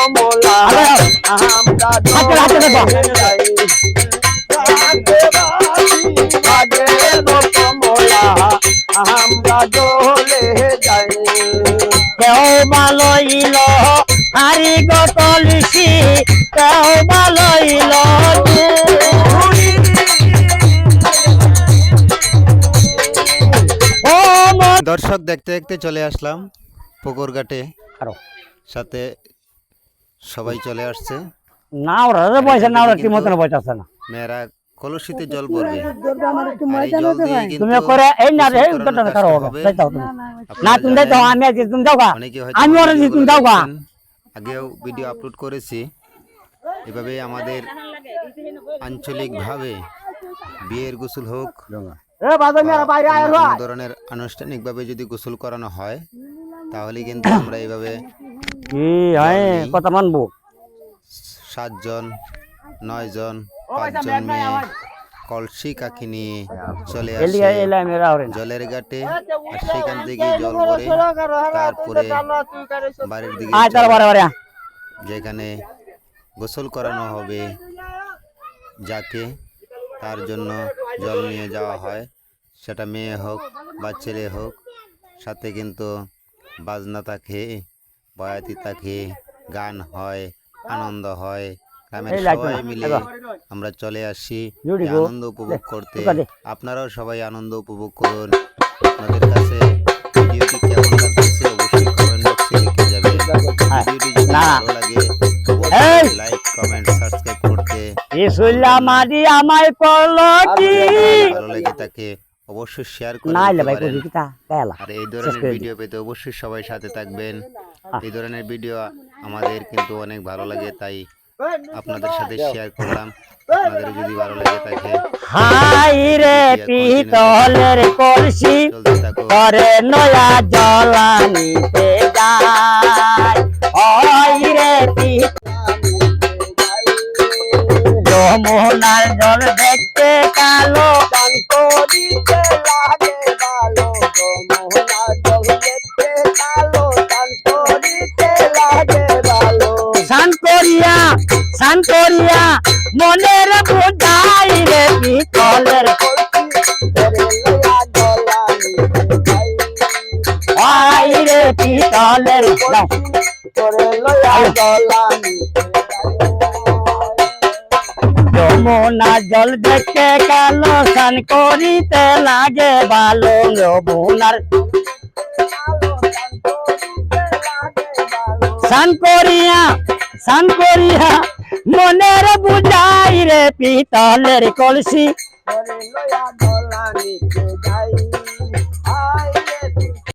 কমলা আমরা যাই বাজে কমলা আমরা দোলে যাই কেউ ভালোইল হারি গো কলসি কেউ ভালোইল দর্শক দেখতে দেখতে চলে আসলাম পুকুর ঘাটে সাথে সবাই চলে আসছে না ওরা পয়সা না ওরা কি মতন পয়সা আছে না মেয়েরা কলসিতে জল পড়বে তুমি করে এই না রে উত্তরটা করো যাও তুমি না তুমি যাও আমি আছি তুমি যাও গা আমি ওরা দিই তুমি যাও গা আগেও ভিডিও আপলোড করেছি এভাবে আমাদের আঞ্চলিকভাবে বিয়ের গোসল হোক ধরনের আনুষ্ঠানিকভাবে যদি গোসল করানো হয় তাহলে কিন্তু আমরা এইভাবে কথা মানবো 7 জন 9 জন 5 জন মেয়ে কলসি কাকি নিয়ে চলে আসে জলের ঘাটে আর সেখান থেকে জল ভরে তারপরে বাড়ির দিকে যেখানে গোসল করানো হবে যাকে তার জন্য জল নিয়ে যাওয়া হয় সেটা মেয়ে হোক বা ছেলে হোক সাথে কিন্তু বাজনা থাকে বয়াতি থাকে গান হয় আনন্দ হয় গ্রামের সবাই মিলে আমরা চলে আসি আনন্দ উপভোগ করতে আপনারাও সবাই আনন্দ উপভোগ করুন আপনাদের কাছে ভিডিওটি কেমন লাগছে অবশ্যই কমেন্ট বক্সে লিখে যাবেন ভিডিওটি যদি ভালো লাগে লাইক কমেন্ট সাবস্ক্রাইব করতে আমায় পড়লো কি ভালো লাগে তাকে অবশ্যই শেয়ার করে আর এই ধরনের ভিডিও পেতে অবশ্যই সবাই সাথে থাকবেন এই ধরনের ভিডিও আমাদের কিন্তু অনেক ভালো লাগে তাই আপনাদের সাথে শেয়ার করলাম আপনাদের যদি ভালো লাগে থাকে হাই রে পিতলের কলসি করে নয়া জলানিতে যায় হাই রে যমুনার জল দেখতে কালো গান করিতে লাগে ভালো যমুনার জল দেখতে কালো গান করিতে লাগে ভালো সান করিয়া মনের বুঝাই রে পিতলের হাই রে পিতলের যমুনা জল দেখতে কালো স্নান করিতে লাগে ভালো যমুনার স্নান করিয়া মনের বুঝাই রে পিতলের কলসি লয়া গলা নিতে যাই